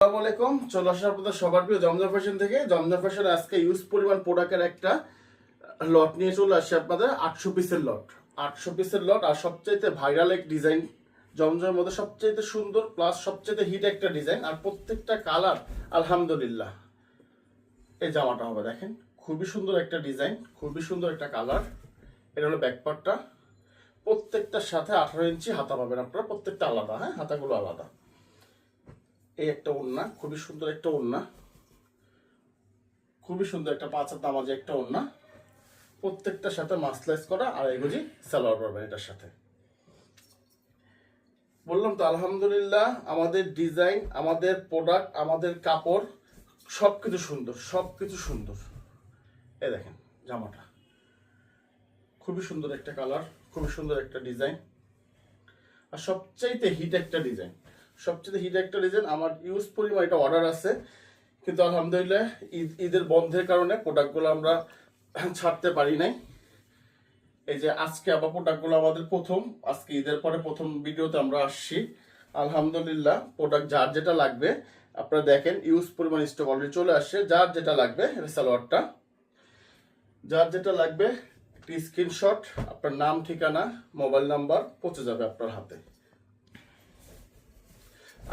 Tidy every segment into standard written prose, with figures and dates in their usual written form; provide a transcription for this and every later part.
আসসালামু আলাইকুম। চলে আসা আপনাদের সবার প্রিয় জমজম ফ্যাশন থেকে। জমজম ফ্যাশন আজকে ইউজ পরিমাণ প্রোডাক্টের একটা লট নিয়ে চলে আসছে আপনাদের 800 পিসের লট। 800 পিসের লট আর সবচাইতে ভাইরাল এক ডিজাইন, জমজমের মধ্যে সবচাইতে সুন্দর প্লাস সবচাইতে হিট একটা ডিজাইন, আর প্রত্যেকটা কালার আলহামদুলিল্লাহ। এই জামাটা হবে দেখেন, খুবই সুন্দর একটা ডিজাইন, খুবই সুন্দর একটা কালার। এটা হলো ব্যাকপার্টটা, প্রত্যেকটার সাথে 18 ইঞ্চি হাতা পাবেন আপনারা, প্রত্যেকটা আলাদা, হ্যাঁ হাতাগুলো আলাদা। এই একটা ওড়না, খুবই সুন্দর একটা ওড়না, খুবই সুন্দর একটা 5 হাত নামাজি একটা ওড়না, প্রত্যেকটার সাথে মাসলাইজ করা আর এগুজি সালোয়ার পাবেন এটার সাথে। বললাম তো আলহামদুলিল্লাহ, আমাদের ডিজাইন, আমাদের প্রোডাক্ট, আমাদের কাপড় সবকিছু সুন্দর, সবকিছু সুন্দর। এই দেখেন জামাটা, খুবই সুন্দর একটা কালার, খুবই সুন্দর একটা ডিজাইন, আর সবচাইতে হিট একটা ডিজাইন, সবচেয়ে হিট একটা ডিজাইন। আমার ইউজ পরিমাণ এটা অর্ডার আছে, কিন্তু আলহামদুলিল্লাহ ঈদের বন্ধের কারণে প্রোডাক্টগুলো আমরা ছাড়তে পারি নাই। এই যে আজকে আবার প্রোডাক্টগুলো আমাদের প্রথম, আজকে ঈদের পরে প্রথম ভিডিওতে আমরা আসছি। আলহামদুলিল্লাহ প্রোডাক্ট যার যেটা লাগবে আপনারা দেখেন, ইউজ পরিমাণ স্টক অলরেডি চলে আসছে। যার যেটা লাগবে সালোয়ারটা, যার যেটা লাগবে একটি স্ক্রিনশট, আপনার নাম, ঠিকানা, মোবাইল নাম্বার পৌঁছে যাবে আপনার হাতে।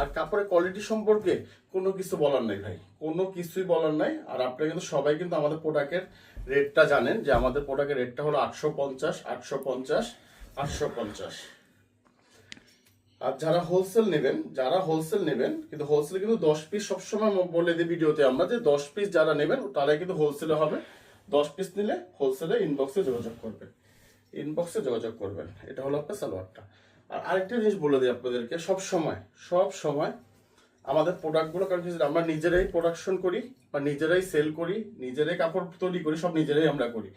আর কাপড়ের কোয়ালিটি সম্পর্কে কোনো কিছু বলার নাই ভাই, কোনো কিছুই বলার নাই। আর আপনারা কিন্তু সবাই কিন্তু আমাদের প্রোডাক্টের রেটটা জানেন, যে আমাদের প্রোডাক্টের রেটটা হলো 850, 850, 850। আর যারা হোলসেল নেবেন, যারা হোলসেল নেবেন, কিন্তু হোলসেল কিন্তু 10 পিস সবসময় বলে দিই ভিডিওতে আমরা, যে 10 পিস যারা নেবেন তারাই কিন্তু হোলসেলে হবে। 10 পিস নিলে হোলসেলে ইনবক্সে যোগাযোগ করবেন, ইনবক্সে যোগাযোগ করবেন। এটা হলো আপনার সালোয়ারটা। আর আরেকটা জিনিস বলে দিই আপনাদেরকে, সব সময় আমাদের প্রোডাক্টগুলো, কারণ আমরা নিজেরাই প্রোডাকশন করি বা নিজেরাই সেল করি, নিজেরাই কাপড় তৈরি করি, সব নিজেরাই আমরা করি।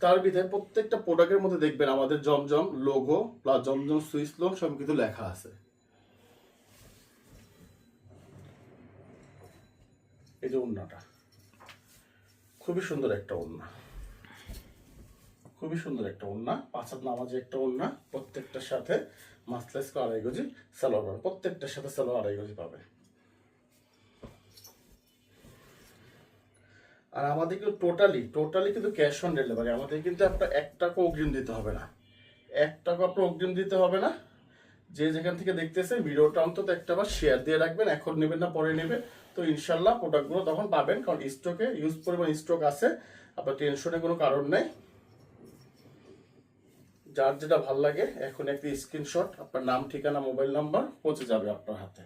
তার ভিতরে প্রত্যেকটা প্রোডাক্টের মধ্যে দেখবেন আমাদের জমজম লোগো প্লাস জমজম সুইচ লোন সব কিছু লেখা আছে। এই যে ওড়নাটা, খুবই সুন্দর একটা ওড়না, খুবই সুন্দর একটা ওড়না, 5 হাত নামাজি একটা ওড়না, প্রত্যেকটার সাথে মাসলাইজ করা 2.5 গজি সালোয়ার পাবে, প্রত্যেকটার সাথে সালোয়ার 2.5 গজি পাবে। আর আমাদের কিন্তু টোটালি কিন্তু ক্যাশ অন ডেলিভারি। আমাদের কিন্তু আপনার 1 টাকা অগ্রিম দিতে হবে না, 1 টাকা আপনার অগ্রিম দিতে হবে না। যে যেখান থেকে দেখতেছে ভিডিওটা অন্তত একটা বার শেয়ার দিয়ে রাখবেন, এখন নেবেন না পরে নেবেন, তো ইনশাল্লাহ প্রোডাক্টগুলো তখন পাবেন, কারণ স্টকে ইউজ পরিমাণ স্টক আছে, আপনার টেনশনের কোনো কারণ নেই। যার যেটা ভাল লাগে এখন একটি স্ক্রিনশট, আপনার নাম, ঠিকানা, মোবাইল নাম্বার পৌঁছে যাবে আপনার হাতে।